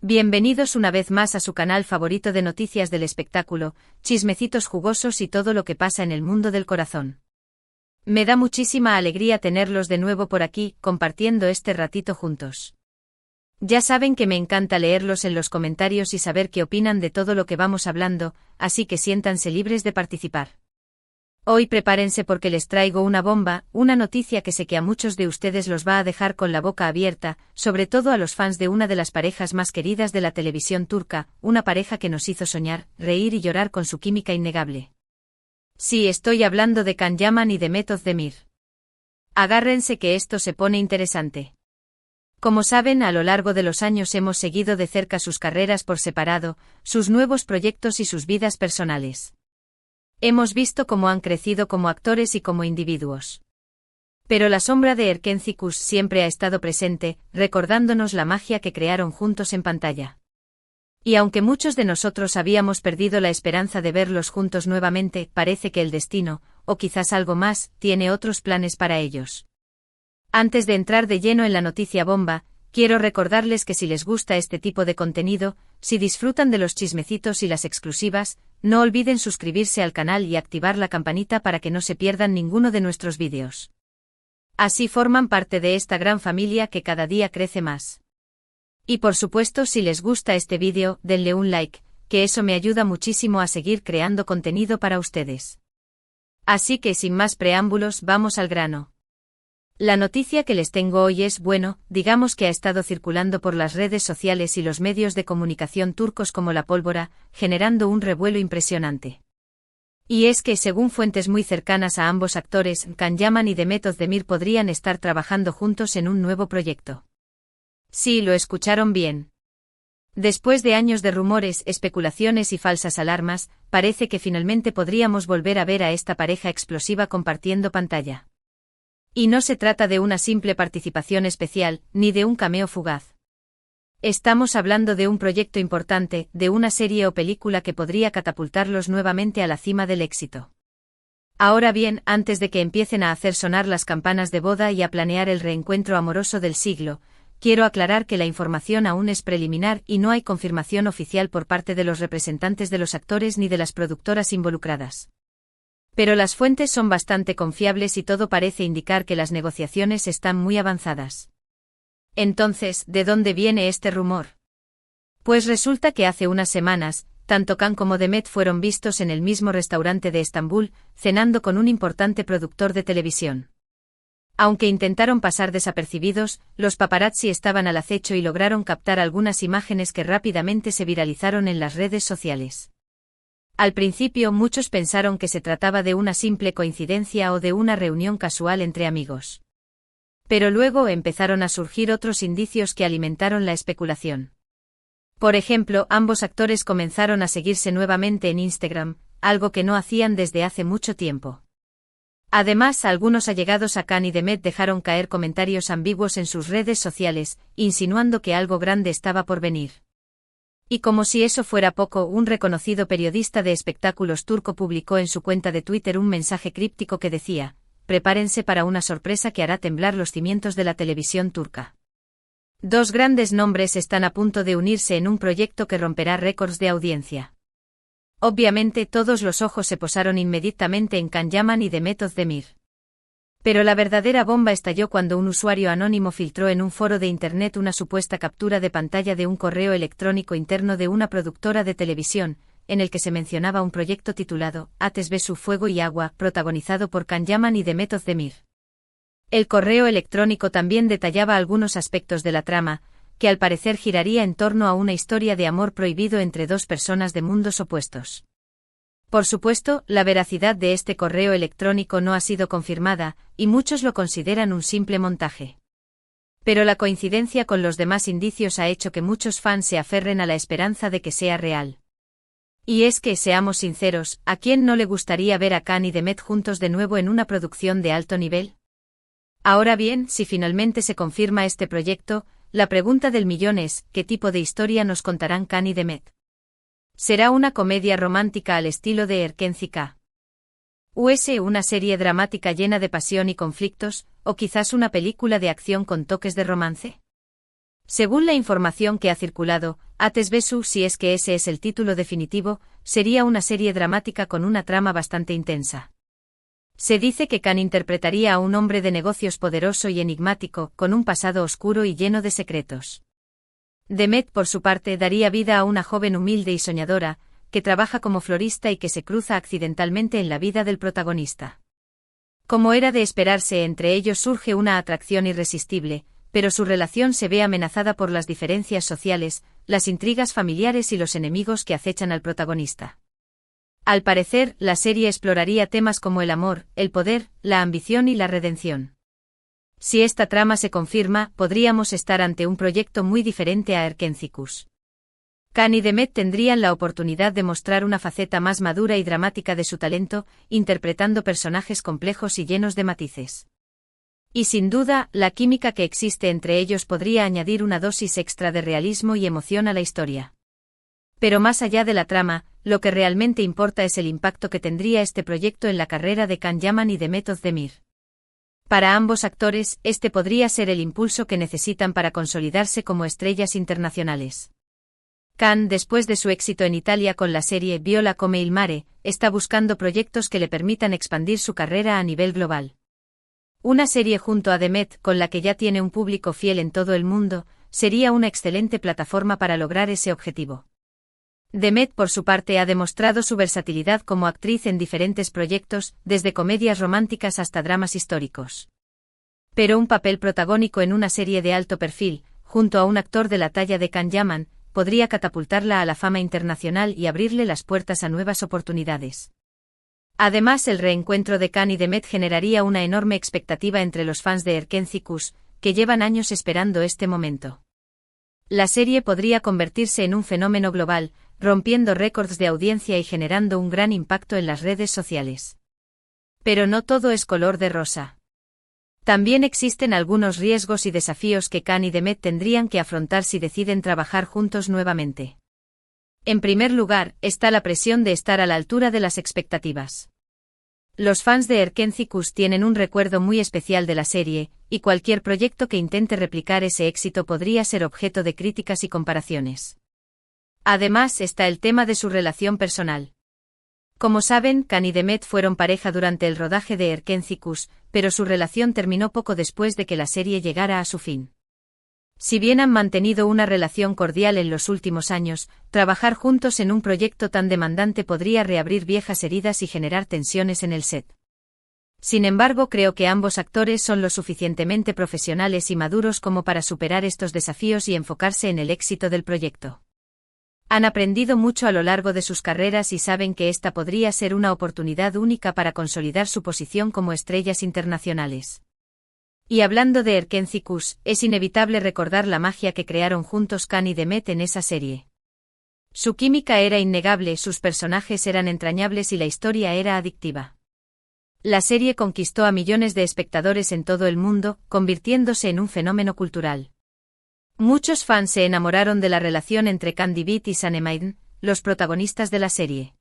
Bienvenidos una vez más a su canal favorito de noticias del espectáculo, chismecitos jugosos y todo lo que pasa en el mundo del corazón. Me da muchísima alegría tenerlos de nuevo por aquí, compartiendo este ratito juntos. Ya saben que me encanta leerlos en los comentarios y saber qué opinan de todo lo que vamos hablando, así que siéntanse libres de participar. Hoy prepárense porque les traigo una bomba, una noticia que sé que a muchos de ustedes los va a dejar con la boca abierta, sobre todo a los fans de una de las parejas más queridas de la televisión turca, una pareja que nos hizo soñar, reír y llorar con su química innegable. Sí, estoy hablando de Can Yaman y Demet Özdemir. Agárrense que esto se pone interesante. Como saben, a lo largo de los años hemos seguido de cerca sus carreras por separado, sus nuevos proyectos y sus vidas personales. Hemos visto cómo han crecido como actores y como individuos. Pero la sombra de Erkenci siempre ha estado presente, recordándonos la magia que crearon juntos en pantalla. Y aunque muchos de nosotros habíamos perdido la esperanza de verlos juntos nuevamente, parece que el destino, o quizás algo más, tiene otros planes para ellos. Antes de entrar de lleno en la noticia bomba, quiero recordarles que si les gusta este tipo de contenido, si disfrutan de los chismecitos y las exclusivas, no olviden suscribirse al canal y activar la campanita para que no se pierdan ninguno de nuestros vídeos. Así forman parte de esta gran familia que cada día crece más. Y por supuesto, si les gusta este vídeo, denle un like, que eso me ayuda muchísimo a seguir creando contenido para ustedes. Así que sin más preámbulos, vamos al grano. La noticia que les tengo hoy es, digamos que ha estado circulando por las redes sociales y los medios de comunicación turcos como la pólvora, generando un revuelo impresionante. Y es que, según fuentes muy cercanas a ambos actores, Can Yaman y Demet Özdemir podrían estar trabajando juntos en un nuevo proyecto. Sí, lo escucharon bien. Después de años de rumores, especulaciones y falsas alarmas, parece que finalmente podríamos volver a ver a esta pareja explosiva compartiendo pantalla. Y no se trata de una simple participación especial, ni de un cameo fugaz. Estamos hablando de un proyecto importante, de una serie o película que podría catapultarlos nuevamente a la cima del éxito. Ahora bien, antes de que empiecen a hacer sonar las campanas de boda y a planear el reencuentro amoroso del siglo, quiero aclarar que la información aún es preliminar y no hay confirmación oficial por parte de los representantes de los actores ni de las productoras involucradas. Pero las fuentes son bastante confiables y todo parece indicar que las negociaciones están muy avanzadas. Entonces, ¿de dónde viene este rumor? Pues resulta que hace unas semanas, tanto Can como Demet fueron vistos en el mismo restaurante de Estambul, cenando con un importante productor de televisión. Aunque intentaron pasar desapercibidos, los paparazzi estaban al acecho y lograron captar algunas imágenes que rápidamente se viralizaron en las redes sociales. Al principio muchos pensaron que se trataba de una simple coincidencia o de una reunión casual entre amigos. Pero luego empezaron a surgir otros indicios que alimentaron la especulación. Por ejemplo, ambos actores comenzaron a seguirse nuevamente en Instagram, algo que no hacían desde hace mucho tiempo. Además, algunos allegados a Can y Demet dejaron caer comentarios ambiguos en sus redes sociales, insinuando que algo grande estaba por venir. Y como si eso fuera poco, un reconocido periodista de espectáculos turco publicó en su cuenta de Twitter un mensaje críptico que decía: "Prepárense para una sorpresa que hará temblar los cimientos de la televisión turca. Dos grandes nombres están a punto de unirse en un proyecto que romperá récords de audiencia". Obviamente todos los ojos se posaron inmediatamente en Can Yaman y Demet Özdemir. Pero la verdadera bomba estalló cuando un usuario anónimo filtró en un foro de internet una supuesta captura de pantalla de un correo electrónico interno de una productora de televisión, en el que se mencionaba un proyecto titulado Ateş ve Su Fuego y Agua, protagonizado por Can Yaman y Demet Özdemir. El correo electrónico también detallaba algunos aspectos de la trama, que al parecer giraría en torno a una historia de amor prohibido entre dos personas de mundos opuestos. Por supuesto, la veracidad de este correo electrónico no ha sido confirmada, y muchos lo consideran un simple montaje. Pero la coincidencia con los demás indicios ha hecho que muchos fans se aferren a la esperanza de que sea real. Y es que, seamos sinceros, ¿a quién no le gustaría ver a Can y Demet juntos de nuevo en una producción de alto nivel? Ahora bien, si finalmente se confirma este proyecto, la pregunta del millón es, ¿qué tipo de historia nos contarán Can y Demet? ¿Será una comedia romántica al estilo de Erkenci? ¿O es una serie dramática llena de pasión y conflictos, o quizás una película de acción con toques de romance? Según la información que ha circulado, Ateş Bey, si es que ese es el título definitivo, sería una serie dramática con una trama bastante intensa. Se dice que Khan interpretaría a un hombre de negocios poderoso y enigmático, con un pasado oscuro y lleno de secretos. Demet, por su parte, daría vida a una joven humilde y soñadora, que trabaja como florista y que se cruza accidentalmente en la vida del protagonista. Como era de esperarse, entre ellos surge una atracción irresistible, pero su relación se ve amenazada por las diferencias sociales, las intrigas familiares y los enemigos que acechan al protagonista. Al parecer, la serie exploraría temas como el amor, el poder, la ambición y la redención. Si esta trama se confirma, podríamos estar ante un proyecto muy diferente a Erkenci-Kuş. Khan y Demet tendrían la oportunidad de mostrar una faceta más madura y dramática de su talento, interpretando personajes complejos y llenos de matices. Y sin duda, la química que existe entre ellos podría añadir una dosis extra de realismo y emoción a la historia. Pero más allá de la trama, lo que realmente importa es el impacto que tendría este proyecto en la carrera de Can Yaman y Demet Özdemir. Para ambos actores, este podría ser el impulso que necesitan para consolidarse como estrellas internacionales. Khan, después de su éxito en Italia con la serie Viola come il mare, está buscando proyectos que le permitan expandir su carrera a nivel global. Una serie junto a Demet, con la que ya tiene un público fiel en todo el mundo, sería una excelente plataforma para lograr ese objetivo. Demet, por su parte, ha demostrado su versatilidad como actriz en diferentes proyectos, desde comedias románticas hasta dramas históricos. Pero un papel protagónico en una serie de alto perfil, junto a un actor de la talla de Can Yaman, podría catapultarla a la fama internacional y abrirle las puertas a nuevas oportunidades. Además, el reencuentro de Khan y Demet generaría una enorme expectativa entre los fans de Erkenci-Kuş, que llevan años esperando este momento. La serie podría convertirse en un fenómeno global, rompiendo récords de audiencia y generando un gran impacto en las redes sociales. Pero no todo es color de rosa. También existen algunos riesgos y desafíos que Khan y Demet tendrían que afrontar si deciden trabajar juntos nuevamente. En primer lugar, está la presión de estar a la altura de las expectativas. Los fans de Erkenci-Kuş tienen un recuerdo muy especial de la serie, y cualquier proyecto que intente replicar ese éxito podría ser objeto de críticas y comparaciones. Además, está el tema de su relación personal. Como saben, Khan y Demet fueron pareja durante el rodaje de Erkenci-Kuş, pero su relación terminó poco después de que la serie llegara a su fin. Si bien han mantenido una relación cordial en los últimos años, trabajar juntos en un proyecto tan demandante podría reabrir viejas heridas y generar tensiones en el set. Sin embargo, creo que ambos actores son lo suficientemente profesionales y maduros como para superar estos desafíos y enfocarse en el éxito del proyecto. Han aprendido mucho a lo largo de sus carreras y saben que esta podría ser una oportunidad única para consolidar su posición como estrellas internacionales. Y hablando de Erkenci-Kuş, es inevitable recordar la magia que crearon juntos Khan y Demet en esa serie. Su química era innegable, sus personajes eran entrañables y la historia era adictiva. La serie conquistó a millones de espectadores en todo el mundo, convirtiéndose en un fenómeno cultural. Muchos fans se enamoraron de la relación entre Khan Demet y Sanem, los protagonistas de la serie.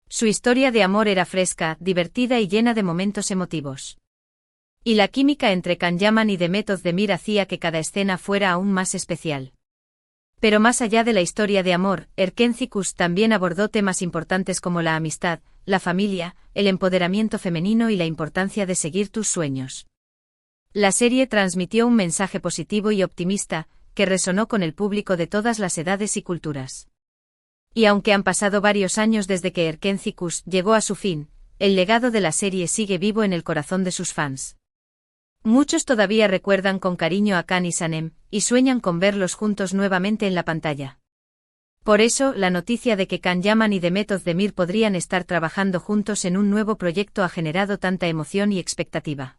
Su historia de amor era fresca, divertida y llena de momentos emotivos. Y la química entre Can Yaman y Demet Özdemir hacía que cada escena fuera aún más especial. Pero más allá de la historia de amor, Erkenci-Kuş también abordó temas importantes como la amistad, la familia, el empoderamiento femenino y la importancia de seguir tus sueños. La serie transmitió un mensaje positivo y optimista, que resonó con el público de todas las edades y culturas. Y aunque han pasado varios años desde que Erkenci-Kuş llegó a su fin, el legado de la serie sigue vivo en el corazón de sus fans. Muchos todavía recuerdan con cariño a Khan y Sanem, y sueñan con verlos juntos nuevamente en la pantalla. Por eso, la noticia de que Can Yaman y Demet Özdemir podrían estar trabajando juntos en un nuevo proyecto ha generado tanta emoción y expectativa.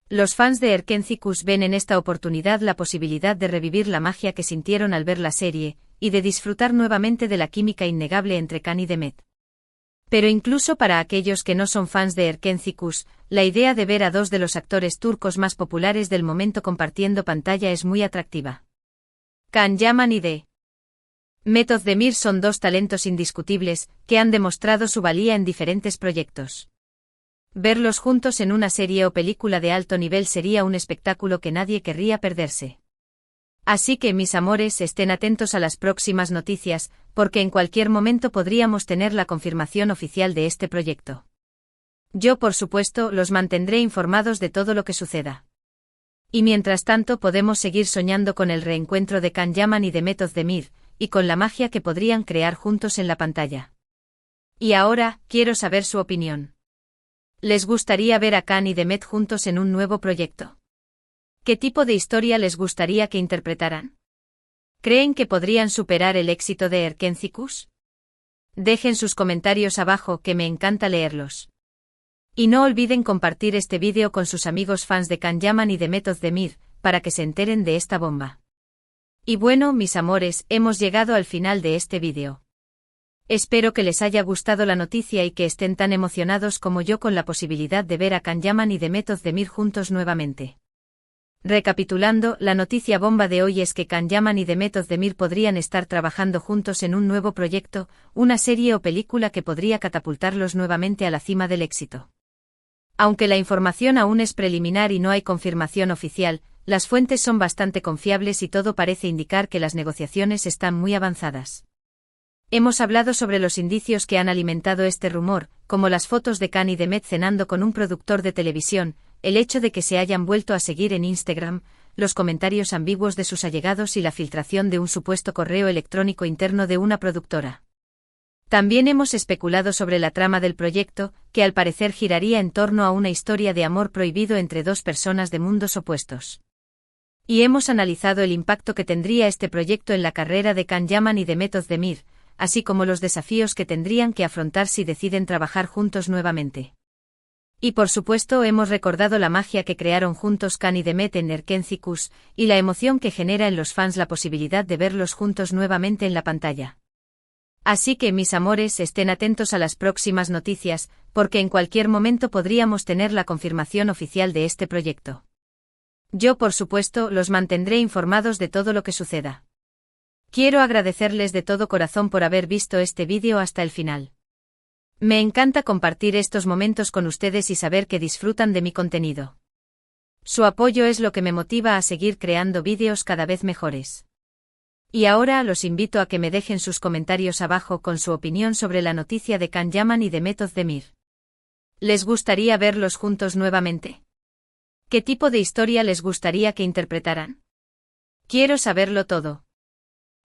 Los fans de Erkenci-Kuş ven en esta oportunidad la posibilidad de revivir la magia que sintieron al ver la serie, y de disfrutar nuevamente de la química innegable entre Khan y Demet. Pero incluso para aquellos que no son fans de Erkenci-Kuş, la idea de ver a dos de los actores turcos más populares del momento compartiendo pantalla es muy atractiva. Can Yaman y Demet Özdemir son dos talentos indiscutibles, que han demostrado su valía en diferentes proyectos. Verlos juntos en una serie o película de alto nivel sería un espectáculo que nadie querría perderse. Así que, mis amores, estén atentos a las próximas noticias, porque en cualquier momento podríamos tener la confirmación oficial de este proyecto. Yo, por supuesto, los mantendré informados de todo lo que suceda. Y mientras tanto podemos seguir soñando con el reencuentro de Can Yaman y de Meth Ozdemir, y con la magia que podrían crear juntos en la pantalla. Y ahora, quiero saber su opinión. ¿Les gustaría ver a Can y Demet juntos en un nuevo proyecto? ¿Qué tipo de historia les gustaría que interpretaran? ¿Creen que podrían superar el éxito de Erkencicus? Dejen sus comentarios abajo, que me encanta leerlos. Y no olviden compartir este vídeo con sus amigos fans de Can Yaman y de Meth Ozdemir, para que se enteren de esta bomba. Y bueno, mis amores, hemos llegado al final de este vídeo. Espero que les haya gustado la noticia y que estén tan emocionados como yo con la posibilidad de ver a Can Yaman y de Meth Ozdemir juntos nuevamente. Recapitulando, la noticia bomba de hoy es que Can Yaman y de Meth Ozdemir podrían estar trabajando juntos en un nuevo proyecto, una serie o película que podría catapultarlos nuevamente a la cima del éxito. Aunque la información aún es preliminar y no hay confirmación oficial, las fuentes son bastante confiables y todo parece indicar que las negociaciones están muy avanzadas. Hemos hablado sobre los indicios que han alimentado este rumor, como las fotos de Can y Demet cenando con un productor de televisión, el hecho de que se hayan vuelto a seguir en Instagram, los comentarios ambiguos de sus allegados y la filtración de un supuesto correo electrónico interno de una productora. También hemos especulado sobre la trama del proyecto, que al parecer giraría en torno a una historia de amor prohibido entre dos personas de mundos opuestos. Y hemos analizado el impacto que tendría este proyecto en la carrera de Can Yaman y de Meth Ozdemir, así como los desafíos que tendrían que afrontar si deciden trabajar juntos nuevamente. Y por supuesto hemos recordado la magia que crearon juntos Can y Demet en Erkencicus, y la emoción que genera en los fans la posibilidad de verlos juntos nuevamente en la pantalla. Así que, mis amores, estén atentos a las próximas noticias, porque en cualquier momento podríamos tener la confirmación oficial de este proyecto. Yo, por supuesto, los mantendré informados de todo lo que suceda. Quiero agradecerles de todo corazón por haber visto este vídeo hasta el final. Me encanta compartir estos momentos con ustedes y saber que disfrutan de mi contenido. Su apoyo es lo que me motiva a seguir creando vídeos cada vez mejores. Y ahora los invito a que me dejen sus comentarios abajo con su opinión sobre la noticia de Can Yaman y de Meth Ozdemir. ¿Les gustaría verlos juntos nuevamente? ¿Qué tipo de historia les gustaría que interpretaran? Quiero saberlo todo.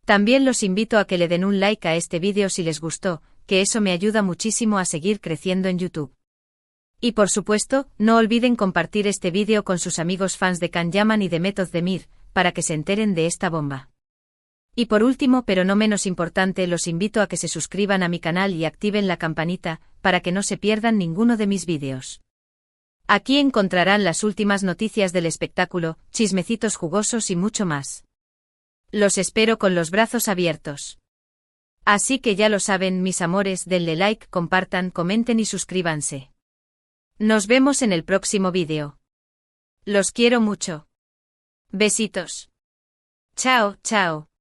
También los invito a que le den un like a este vídeo si les gustó, que eso me ayuda muchísimo a seguir creciendo en YouTube. Y por supuesto, no olviden compartir este vídeo con sus amigos fans de Can Yaman y de Meth Ozdemir, para que se enteren de esta bomba. Y por último, pero no menos importante, los invito a que se suscriban a mi canal y activen la campanita, para que no se pierdan ninguno de mis vídeos. Aquí encontrarán las últimas noticias del espectáculo, chismecitos jugosos y mucho más. Los espero con los brazos abiertos. Así que ya lo saben, mis amores, denle like, compartan, comenten y suscríbanse. Nos vemos en el próximo vídeo. Los quiero mucho. Besitos. Chao, chao.